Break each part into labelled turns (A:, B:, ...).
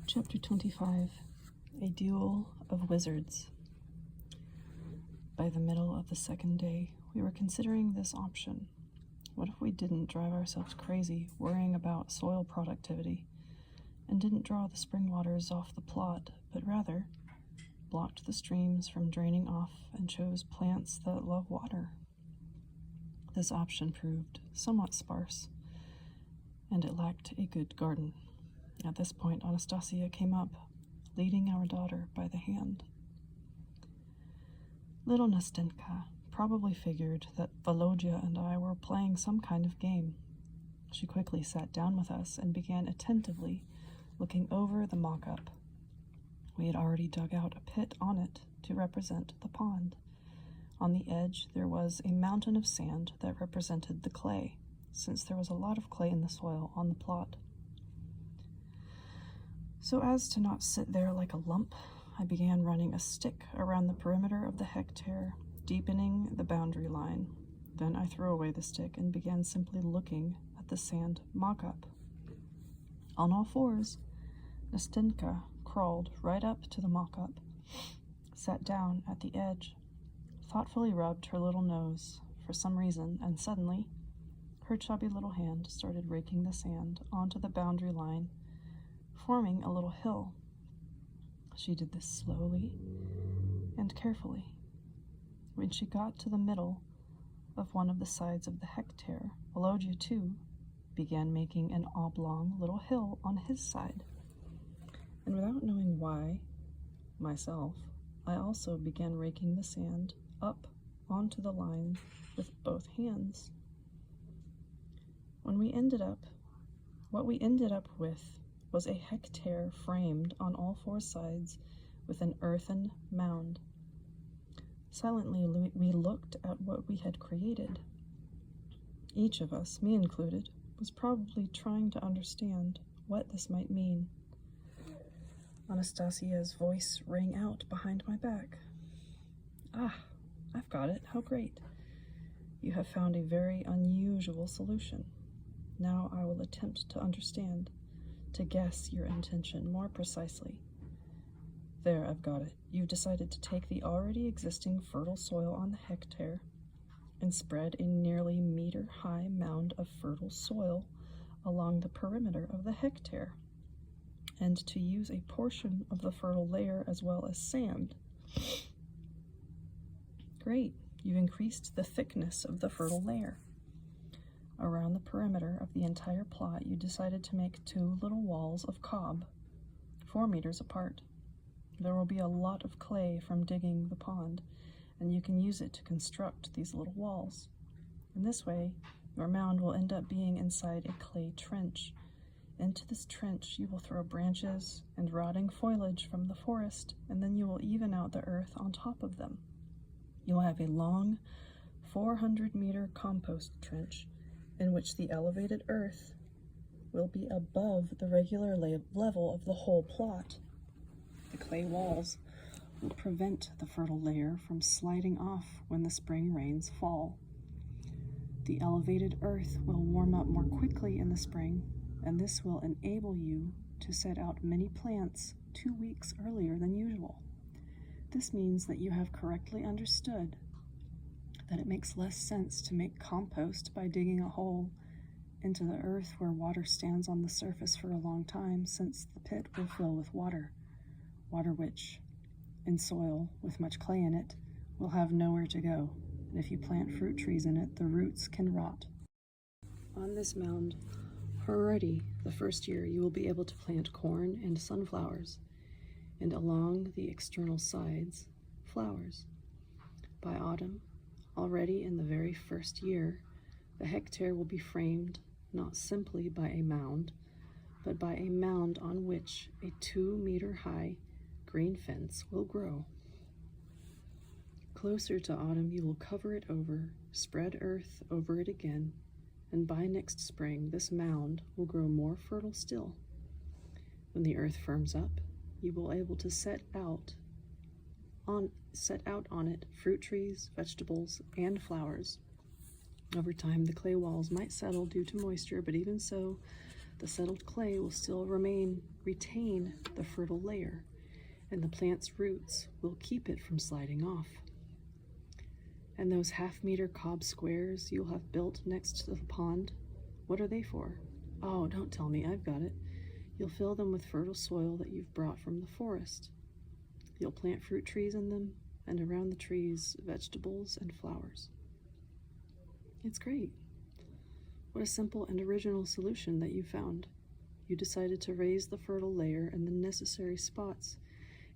A: Chapter 25, A Duel of Wizards. By the middle of the second day, we were considering this option. What if we didn't drive ourselves crazy worrying about soil productivity, and didn't draw the spring waters off the plot, but rather blocked the streams from draining off and chose plants that love water? This option proved somewhat sparse, and it lacked a good garden. At this point, Anastasia came up, leading our daughter by the hand. Little Nastenka probably figured that Volodya and I were playing some kind of game. She quickly sat down with us and began attentively looking over the mock-up. We had already dug out a pit on it to represent the pond. On the edge, there was a mountain of sand that represented the clay, since there was a lot of clay in the soil on the plot. So as to not sit there like a lump, I began running a stick around the perimeter of the hectare, deepening the boundary line. Then I threw away the stick and began simply looking at the sand mock-up. On all fours, Nastenka crawled right up to the mock-up, sat down at the edge, thoughtfully rubbed her little nose for some reason, and suddenly, her chubby little hand started raking the sand onto the boundary line, forming a little hill. She did this slowly and carefully. When she got to the middle of one of the sides of the hectare, Volodya too began making an oblong little hill on his side. And without knowing why, myself, I also began raking the sand up onto the line with both hands. What we ended up with was a hectare framed on all four sides with an earthen mound. Silently, we looked at what we had created. Each of us, me included, was probably trying to understand what this might mean. Anastasia's voice rang out behind my back. "Ah, I've got it. How great. You have found a very unusual solution. Now I will attempt to understand, to guess your intention more precisely. There, I've got it. You've decided to take the already existing fertile soil on the hectare and spread a nearly meter-high mound of fertile soil along the perimeter of the hectare, and to use a portion of the fertile layer as well as sand. Great. You've increased the thickness of the fertile layer. Around the perimeter of the entire plot, you decided to make two little walls of cob, 4 meters apart. There will be a lot of clay from digging the pond, and you can use it to construct these little walls. In this way, your mound will end up being inside a clay trench. Into this trench, you will throw branches and rotting foliage from the forest, and then you will even out the earth on top of them. You will have a long 400-meter compost trench in which the elevated earth will be above the regular level of the whole plot. The clay walls will prevent the fertile layer from sliding off when the spring rains fall. The elevated earth will warm up more quickly in the spring, and this will enable you to set out many plants 2 weeks earlier than usual. This means that you have correctly understood that it makes less sense to make compost by digging a hole into the earth where water stands on the surface for a long time, since the pit will fill with water which, in soil with much clay in it, will have nowhere to go, and if you plant fruit trees in it, the roots can rot. On this mound, already the first year, you will be able to plant corn and sunflowers, and along the external sides, flowers. By autumn, already in the very first year, the hectare will be framed not simply by a mound, but by a mound on which a 2-meter-high green fence will grow. Closer to autumn, you will cover it over, spread earth over it again, and by next spring, this mound will grow more fertile still. When the earth firms up, you will be able to set out on it fruit trees, vegetables, and flowers. Over time, the clay walls might settle due to moisture, but even so, the settled clay will still retain the fertile layer, and the plant's roots will keep it from sliding off. And those half-meter cob squares you'll have built next to the pond, what are they for? Oh, don't tell me, I've got it. You'll fill them with fertile soil that you've brought from the forest. You'll plant fruit trees in them, and around the trees, vegetables and flowers. It's great. What a simple and original solution that you found. You decided to raise the fertile layer in the necessary spots,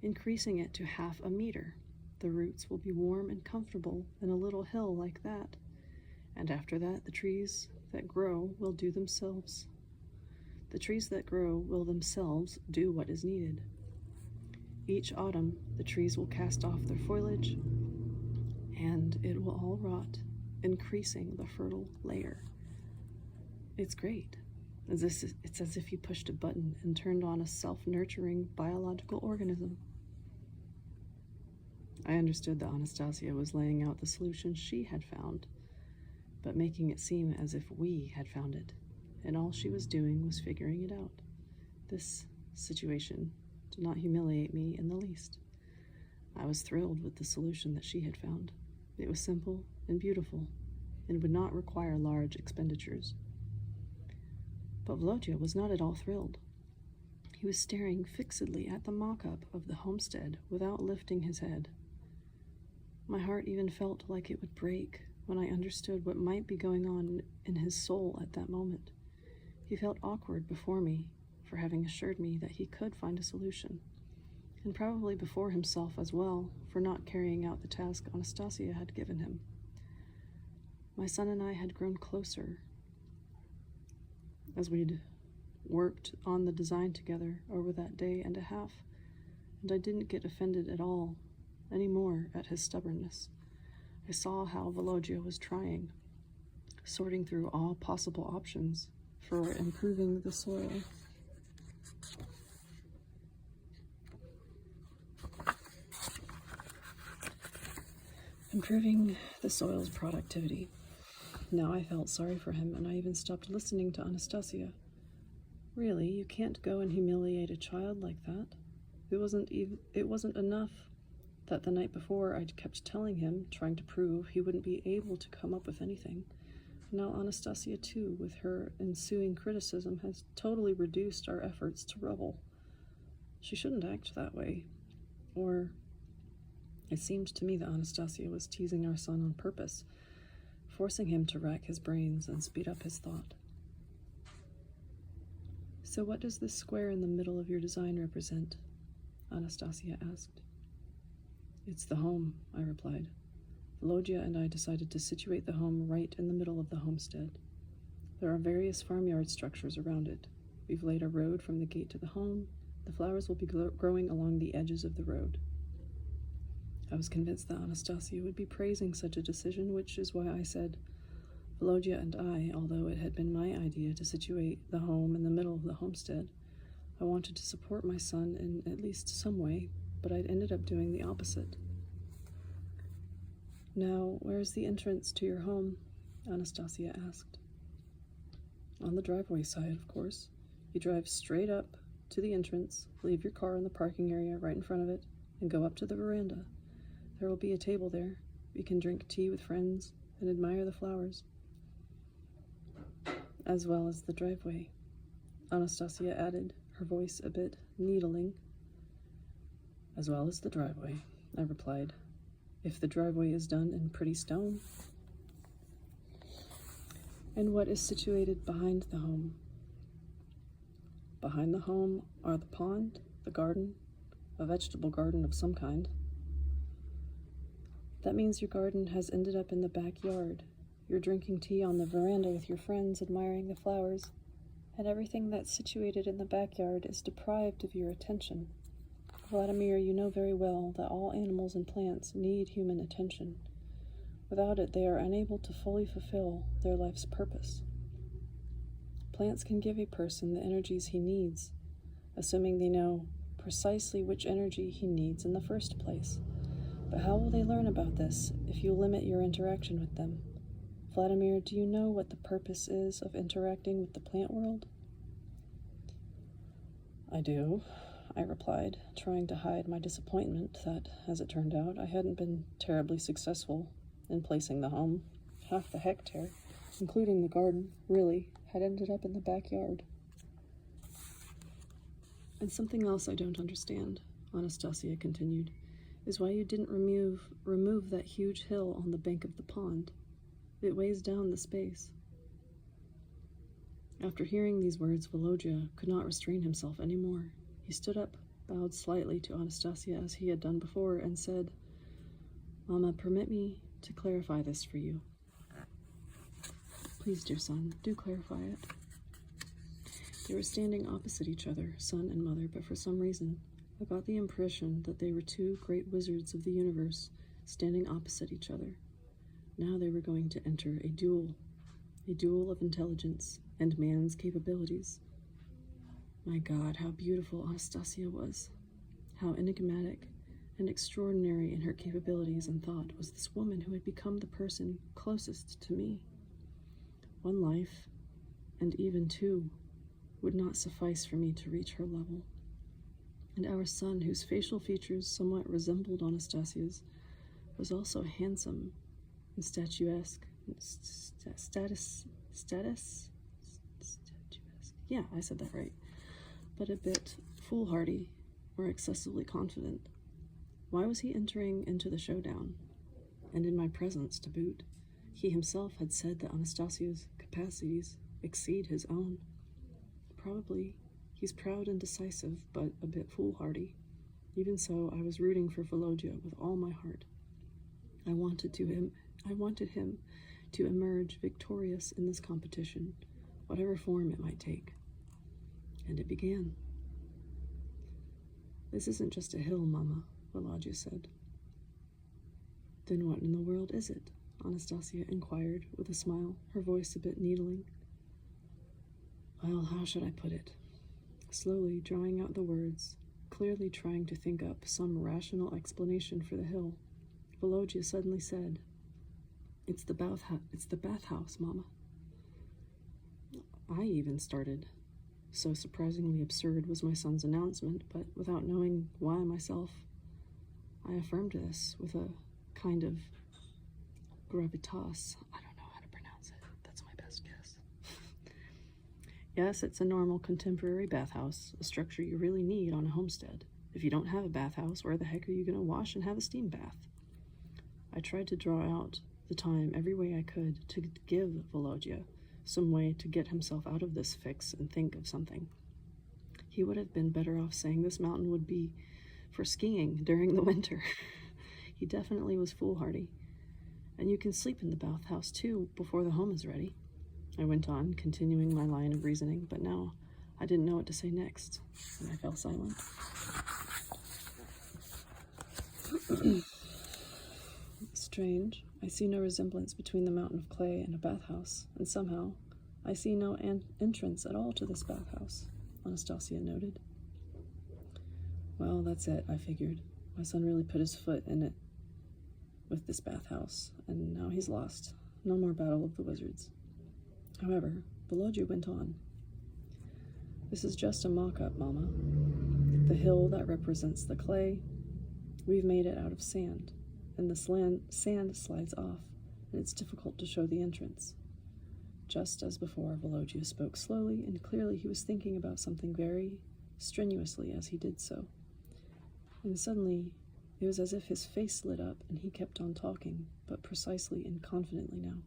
A: increasing it to 1/2 meter. The roots will be warm and comfortable in a little hill like that. And after that, the trees that grow will do themselves. The trees that grow will themselves do what is needed. Each autumn, the trees will cast off their foliage, and it will all rot, increasing the fertile layer. It's great. It's as if you pushed a button and turned on a self-nurturing biological organism. I understood that Anastasia was laying out the solution she had found, but making it seem as if we had found it, and all she was doing was figuring it out. This situation did not humiliate me in the least. I was thrilled with the solution that she had found. It was simple and beautiful, and would not require large expenditures. But Volodya was not at all thrilled. He was staring fixedly at the mock-up of the homestead without lifting his head. My heart even felt like it would break when I understood what might be going on in his soul at that moment. He felt awkward before me for having assured me that he could find a solution, and probably before himself as well for not carrying out the task Anastasia had given him. My son and I had grown closer as we'd worked on the design together over that day and a half, and I didn't get offended at all anymore at his stubbornness. I saw how Volodya was trying, sorting through all possible options for improving the soil. Improving the soil's productivity. Now I felt sorry for him, and I even stopped listening to Anastasia. Really, you can't go and humiliate a child like that. It wasn't enough that the night before I'd kept telling him, trying to prove he wouldn't be able to come up with anything. Now Anastasia, too, with her ensuing criticism, has totally reduced our efforts to rubble. She shouldn't act that way. Or it seemed to me that Anastasia was teasing our son on purpose, forcing him to rack his brains and speed up his thought. So what does this square in the middle of your design represent? Anastasia asked. It's the home, I replied. Volodya and I decided to situate the home right in the middle of the homestead. There are various farmyard structures around it. We've laid a road from the gate to the home. The flowers will be growing along the edges of the road. I was convinced that Anastasia would be praising such a decision, which is why I said, Volodya and I, although it had been my idea to situate the home in the middle of the homestead, I wanted to support my son in at least some way, but I'd ended up doing the opposite. Now, where's the entrance to your home? Anastasia asked. On the driveway side, of course. You drive straight up to the entrance, leave your car in the parking area right in front of it, and go up to the veranda. There will be a table there. We can drink tea with friends and admire the flowers, as well as the driveway, Anastasia added, her voice a bit needling. As well as the driveway, I replied, if the driveway is done in pretty stone. And what is situated behind the home? Behind the home are the pond, the garden, a vegetable garden of some kind. That means your garden has ended up in the backyard. You're drinking tea on the veranda with your friends, admiring the flowers, and everything that's situated in the backyard is deprived of your attention. Vladimir, you know very well that all animals and plants need human attention. Without it, they are unable to fully fulfill their life's purpose. Plants can give a person the energies he needs, assuming they know precisely which energy he needs in the first place. But how will they learn about this if you limit your interaction with them? Vladimir, do you know what the purpose is of interacting with the plant world? I do, I replied, trying to hide my disappointment that, as it turned out, I hadn't been terribly successful in placing the home. Half the hectare, including the garden, really, had ended up in the backyard. And something else I don't understand, Anastasia continued, is why you didn't remove that huge hill on the bank of the pond. It weighs down the space. After hearing these words, Volodya could not restrain himself any more. He stood up, bowed slightly to Anastasia as he had done before, and said, "Mama, permit me to clarify this for you." "Please, dear son, do clarify it." They were standing opposite each other, son and mother, but for some reason, I got the impression that they were two great wizards of the universe standing opposite each other. Now they were going to enter a duel of intelligence and man's capabilities. My God, how beautiful Anastasia was. How enigmatic and extraordinary in her capabilities and thought was this woman who had become the person closest to me. One life, and even two, would not suffice for me to reach her level. And our son, whose facial features somewhat resembled Anastasia's, was also handsome and statuesque. Statuesque? Yeah, I said that right. But a bit foolhardy or excessively confident. Why was he entering into the showdown? And in my presence, to boot. He himself had said that Anastasia's capacities exceed his own. Probably he's proud and decisive, but a bit foolhardy. Even so, I was rooting for Volodya with all my heart. I wanted him to emerge victorious in this competition, whatever form it might take. And it began. "This isn't just a hill, Mama," Volodya said. "Then what in the world is it?" Anastasia inquired with a smile, her voice a bit needling. Well, how should I put it? Slowly drawing out the words, clearly trying to think up some rational explanation for the hill, Volodya suddenly said, It's the bathhouse, Mama." I even started. So surprisingly absurd was my son's announcement, but without knowing why myself, I affirmed this with a kind of gravitas. I don't know how to pronounce it. That's my best guess. Yes, it's a normal contemporary bathhouse, a structure you really need on a homestead. If you don't have a bathhouse, where the heck are you going to wash and have a steam bath? I tried to draw out the time every way I could to give Volodya some way to get himself out of this fix and think of something. He would have been better off saying this mountain would be for skiing during the winter. He definitely was foolhardy. And you can sleep in the bathhouse too before the home is ready. I went on, continuing my line of reasoning, but now I didn't know what to say next, and I fell silent. Strange. I see no resemblance between the mountain of clay and a bathhouse, and somehow I see no entrance at all to this bathhouse, Anastasia noted. Well, that's it, I figured. My son really put his foot in it with this bathhouse, and now he's lost. No more battle of the wizards. However, Volodya went on. This is just a mock-up, Mama. The hill that represents the clay, we've made it out of sand, and the sand slides off, and it's difficult to show the entrance. Just as before, Volodya spoke slowly, and clearly he was thinking about something very strenuously as he did so. And suddenly, it was as if his face lit up, and he kept on talking, but precisely and confidently now.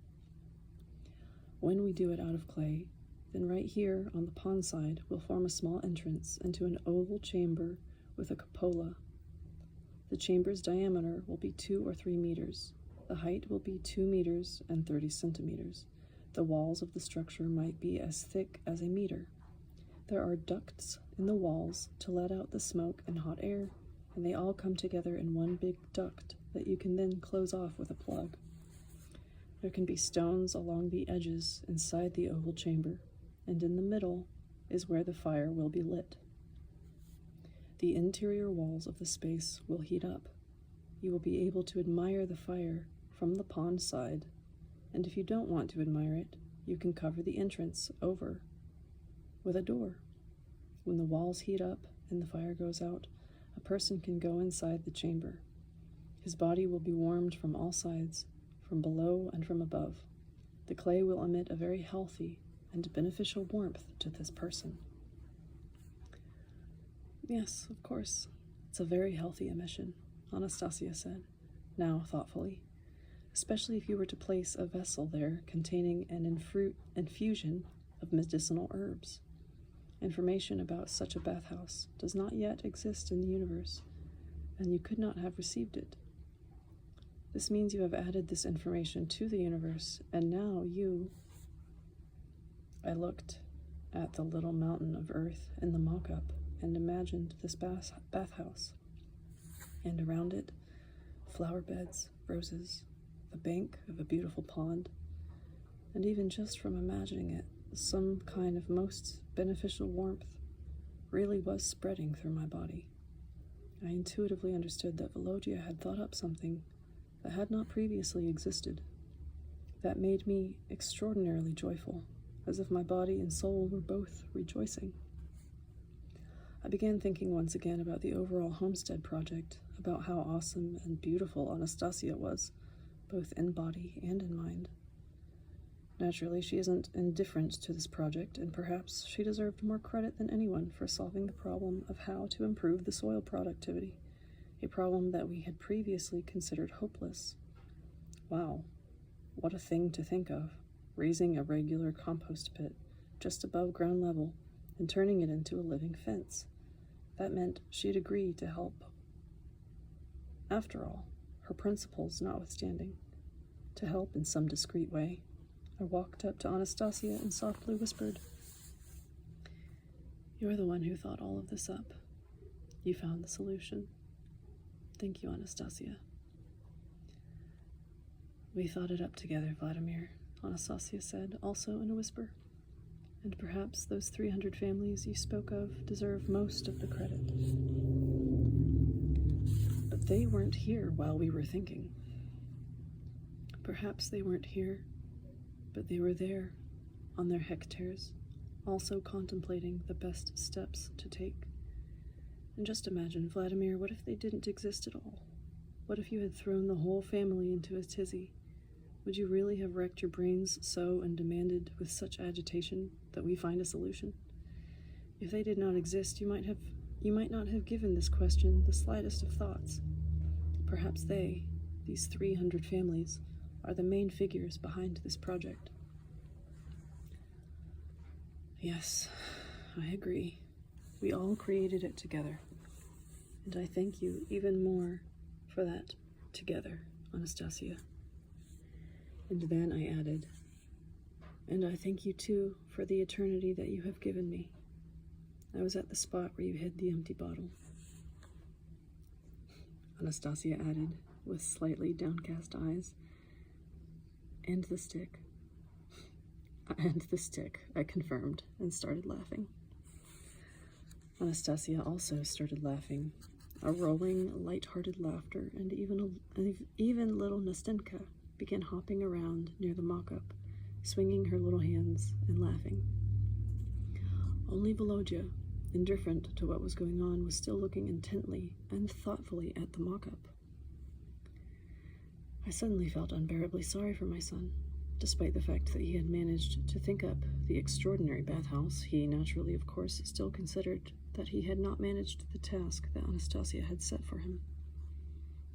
A: When we do it out of clay, then right here on the pond side, we'll form a small entrance into an oval chamber with a cupola. The chamber's diameter will be 2 or 3 meters. The height will be 2 meters and 30 centimeters. The walls of the structure might be as thick as a meter. There are ducts in the walls to let out the smoke and hot air, and they all come together in one big duct that you can then close off with a plug. There can be stones along the edges inside the oval chamber, and in the middle is where the fire will be lit. The interior walls of the space will heat up. You will be able to admire the fire from the pond side, and if you don't want to admire it, you can cover the entrance over with a door. When the walls heat up and the fire goes out, a person can go inside the chamber. His body will be warmed from all sides, from below and from above. The clay will emit a very healthy and beneficial warmth to this person. Yes, of course. It's a very healthy emission, Anastasia said, now thoughtfully, especially if you were to place a vessel there containing an infusion of medicinal herbs. Information about such a bathhouse does not yet exist in the universe, and you could not have received it. This means you have added this information to the universe, and now you... I looked at the little mountain of earth in the mock-up and imagined this bathhouse, and around it, flower beds, roses, the bank of a beautiful pond, and even just from imagining it, some kind of most beneficial warmth really was spreading through my body. I intuitively understood that Volodya had thought up something that had not previously existed. That made me extraordinarily joyful, as if my body and soul were both rejoicing. I began thinking once again about the overall homestead project, about how awesome and beautiful Anastasia was, both in body and in mind. Naturally, she isn't indifferent to this project, and perhaps she deserved more credit than anyone for solving the problem of how to improve the soil productivity, a problem that we had previously considered hopeless. Wow, what a thing to think of, raising a regular compost pit just above ground level and turning it into a living fence. That meant she'd agree to help. After all, her principles notwithstanding, to help in some discreet way. I walked up to Anastasia and softly whispered, "You're the one who thought all of this up. You found the solution. Thank you, Anastasia." "We thought it up together, Vladimir," Anastasia said, also in a whisper. "And perhaps those 300 families you spoke of deserve most of the credit. But they weren't here while we were thinking. Perhaps they weren't here, but they were there, on their hectares, also contemplating the best steps to take. And just imagine, Vladimir, what if they didn't exist at all? What if you had thrown the whole family into a tizzy? Would you really have wrecked your brains so and demanded with such agitation that we find a solution? If they did not exist, you might not have given this question the slightest of thoughts. Perhaps they, these 300 families, are the main figures behind this project." "Yes, I agree. We all created it together. And I thank you even more for that together, Anastasia." And then I added, "And I thank you too for the eternity that you have given me. I was at the spot where you hid the empty bottle." Anastasia added, with slightly downcast eyes, "And the stick." "And the stick," I confirmed, and started laughing. Anastasia also started laughing, a rolling, light-hearted laughter, and even little Nastenka began hopping around near the mock-up, swinging her little hands and laughing. Only Volodya, indifferent to what was going on, was still looking intently and thoughtfully at the mock-up. I suddenly felt unbearably sorry for my son. Despite the fact that he had managed to think up the extraordinary bathhouse, he naturally, of course, still considered that he had not managed the task that Anastasia had set for him.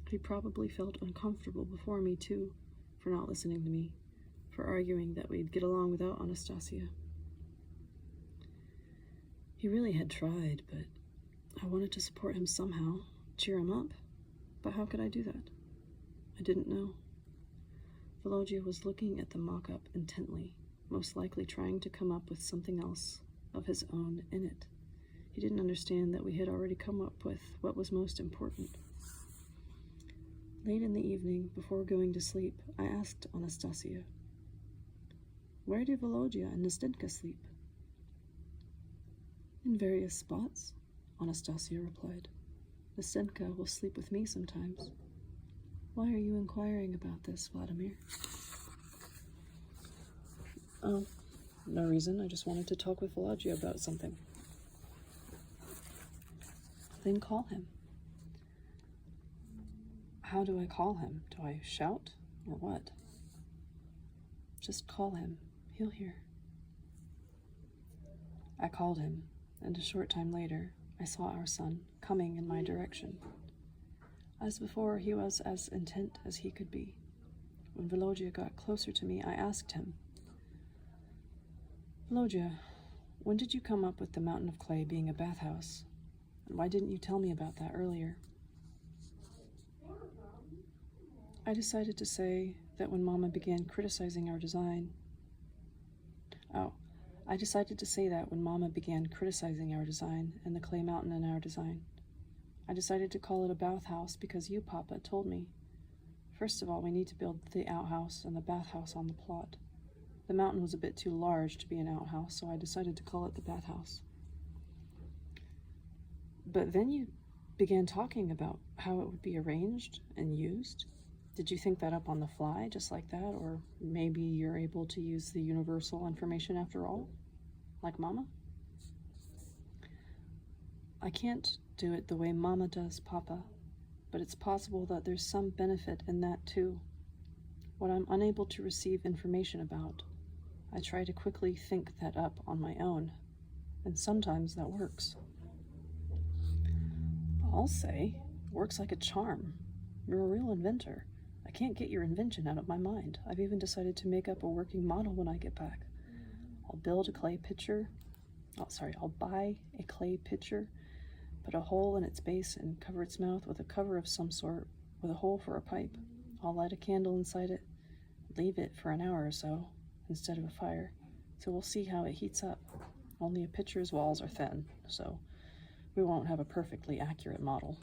A: He probably felt uncomfortable before me, too, for not listening to me, for arguing that we'd get along without Anastasia. He really had tried, but I wanted to support him somehow, cheer him up. But how could I do that? I didn't know. Volodya was looking at the mock-up intently, most likely trying to come up with something else of his own in it. He didn't understand that we had already come up with what was most important. Late in the evening, before going to sleep, I asked Anastasia, "Where do Volodya and Nastenka sleep?" "In various spots," Anastasia replied. "Nastenka will sleep with me sometimes." "Why are you inquiring about this, Vladimir?" "Oh, no reason. I just wanted to talk with Volodya about something."
B: Then call him. How do I call him? Do I shout or what? Just call him. He'll hear. I called him, and a short time later, I saw our son coming in my direction. As before, he was as intent as he could be. When Volodya got closer to me, I asked him, Volodya, when did you come up with the mountain of clay being a bathhouse? And why didn't you tell me about that earlier? I decided to say that when Mama began criticizing our design. I decided to say that when Mama began criticizing our design and the clay mountain in our design. I decided to call it a bathhouse because you, Papa, told me. First of all, we need to build the outhouse and the bathhouse on the plot. The mountain was a bit too large to be an outhouse, so I decided to call it the bathhouse. But then you began talking about how it would be arranged and used. Did you think that up on the fly, just like that? Or maybe you're able to use the universal information after all? Like Mama? I can't do it the way Mama does, Papa, but it's possible that there's some benefit in that too. What I'm unable to receive information about, I try to quickly think that up on my own, and sometimes that works. I'll say, works like a charm. You're a real inventor. I can't get your invention out of my mind. I've even decided to make up a working model when I get back. I'll build a clay pitcher. I'll buy a clay pitcher, put a hole in its base and cover its mouth with a cover of some sort with a hole for a pipe. I'll light a candle inside it, leave it for an hour or so instead of a fire, so we'll see how it heats up. Only a pitcher's walls are thin, so we won't have a perfectly accurate model.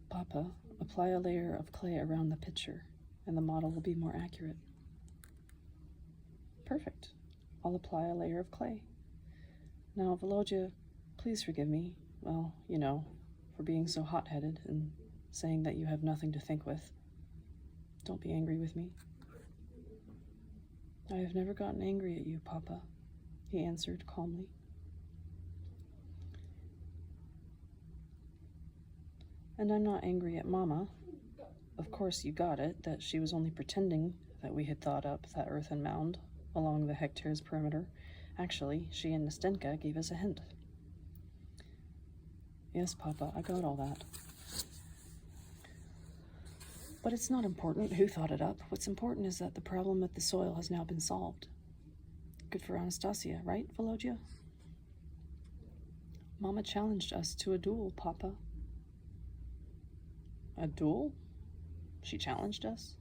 B: Papa, apply a layer of clay around the pitcher, and the model will be more accurate. Perfect. I'll apply a layer of clay. Now, Volodya, please forgive me, well, for being so hot-headed and saying that you have nothing to think with. Don't be angry with me. I have never gotten angry at you, Papa, he answered calmly. And I'm not angry at Mama. Of course you got it, that she was only pretending that we had thought up that earthen mound along the hectare's perimeter. Actually, she and Nastenka gave us a hint. Yes, Papa, I got all that. But it's not important who thought it up. What's important is that the problem with the soil has now been solved. Good for Anastasia, right, Volodya? Mama challenged us to a duel, Papa. A duel? She challenged us?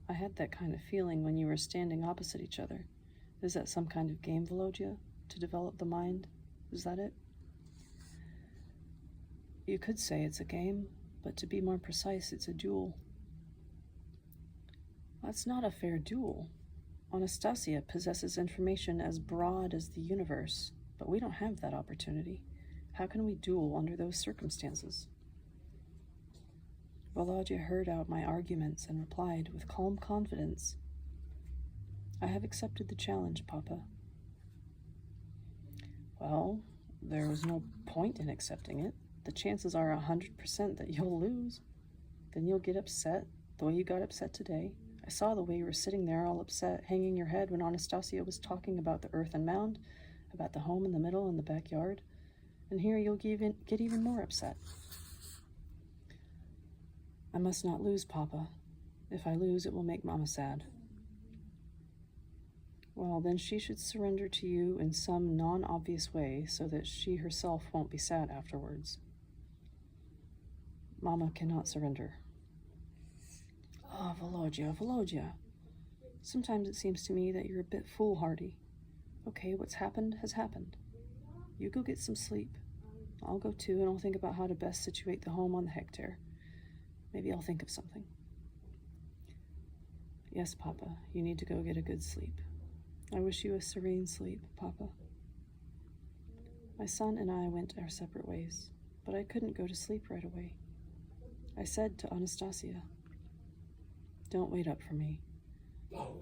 B: I had that kind of feeling when you were standing opposite each other. Is that some kind of game, Volodya, to develop the mind? Is that it? You could say it's a game, but to be more precise, it's a duel. That's not a fair duel. Anastasia possesses information as broad as the universe, but we don't have that opportunity. How can we duel under those circumstances? Volodya heard out my arguments and replied with calm confidence, I have accepted the challenge, Papa. Well, there was no point in accepting it. The chances are 100% that you'll lose. Then you'll get upset, the way you got upset today. I saw the way you were sitting there all upset, hanging your head when Anastasia was talking about the earthen mound, about the home in the middle and the backyard. And here you'll get even more upset. I must not lose, Papa. If I lose, it will make Mama sad. Well, then she should surrender to you in some non-obvious way so that she herself won't be sad afterwards. Mama cannot surrender. Oh, Volodya. Sometimes it seems to me that you're a bit foolhardy. Okay, what's happened has happened. You go get some sleep. I'll go too, and I'll think about how to best situate the home on the hectare. Maybe I'll think of something. Yes, Papa, you need to go get a good sleep. I wish you a serene sleep, Papa. My son and I went our separate ways, but I couldn't go to sleep right away. I said to Anastasia, don't wait up for me.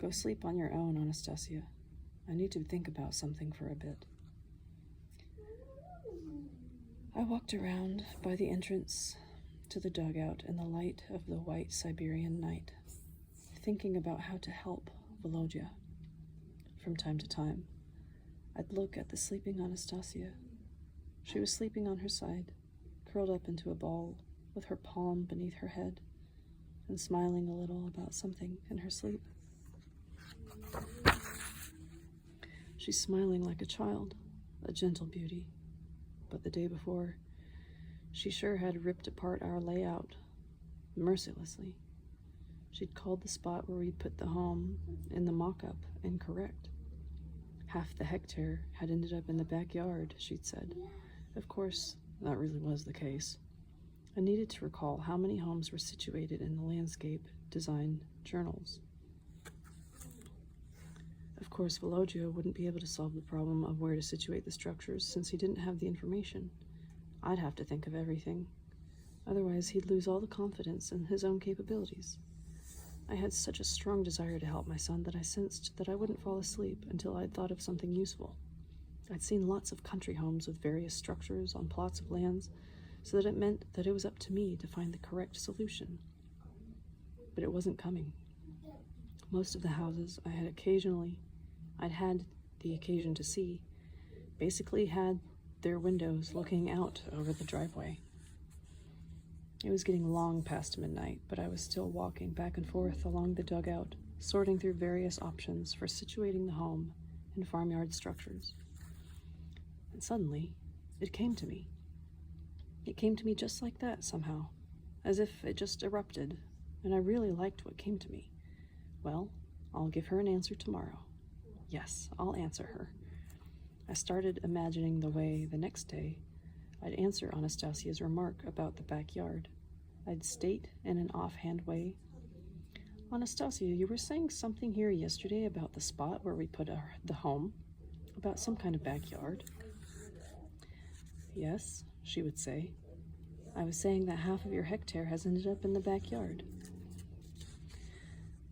B: Go sleep on your own, Anastasia. I need to think about something for a bit. I walked around by the entrance to the dugout in the light of the white Siberian night, thinking about how to help Volodya. From time to time, I'd look at the sleeping Anastasia. She was sleeping on her side, curled up into a ball with her palm beneath her head, and smiling a little about something in her sleep. She's smiling like a child, a gentle beauty. But the day before, she sure had ripped apart our layout, mercilessly. She'd called the spot where we'd put the home in the mock-up incorrect. Half the hectare had ended up in the backyard, she'd said. Of course, that really was the case. I needed to recall how many homes were situated in the landscape design journals. Of course, Volodya wouldn't be able to solve the problem of where to situate the structures since he didn't have the information. I'd have to think of everything. Otherwise, he'd lose all the confidence in his own capabilities. I had such a strong desire to help my son that I sensed that I wouldn't fall asleep until I'd thought of something useful. I'd seen lots of country homes with various structures on plots of lands, so that it meant that it was up to me to find the correct solution. But it wasn't coming. Most of the houses I'd had the occasion to see basically had their windows looking out over the driveway. It was getting long past midnight, but I was still walking back and forth along the dugout, sorting through various options for situating the home in farmyard structures. And suddenly, it came to me. It came to me just like that, somehow, as if it just erupted, and I really liked what came to me. Well, I'll give her an answer tomorrow. Yes, I'll answer her. I started imagining the way, the next day, I'd answer Anastasia's remark about the backyard. I'd state in an offhand way, "Anastasia, you were saying something here yesterday about the spot where we put the home, about some kind of backyard." "Yes," she would say. "I was saying that half of your hectare has ended up in the backyard."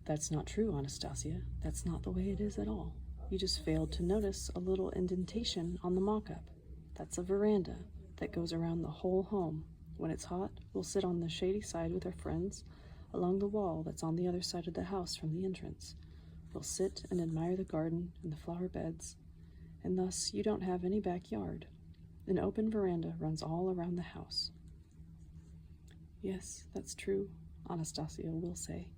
B: "That's not true, Anastasia. That's not the way it is at all. You just failed to notice a little indentation on the mock-up. That's a veranda that goes around the whole home. When it's hot, we'll sit on the shady side with our friends along the wall that's on the other side of the house from the entrance. We'll sit and admire the garden and the flower beds, and thus you don't have any backyard. An open veranda runs all around the house." "Yes, that's true," Anastasia will say.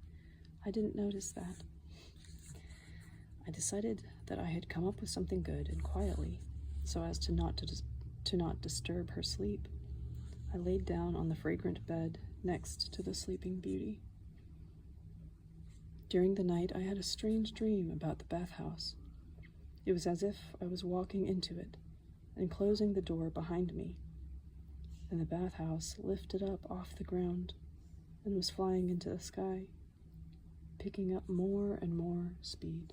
B: "I didn't notice that." I decided that I had come up with something good and quietly, so as to not disturb her sleep. I laid down on the fragrant bed next to the sleeping beauty. During the night, I had a strange dream about the bathhouse. It was as if I was walking into it and closing the door behind me, and the bathhouse lifted up off the ground and was flying into the sky, picking up more and more speed.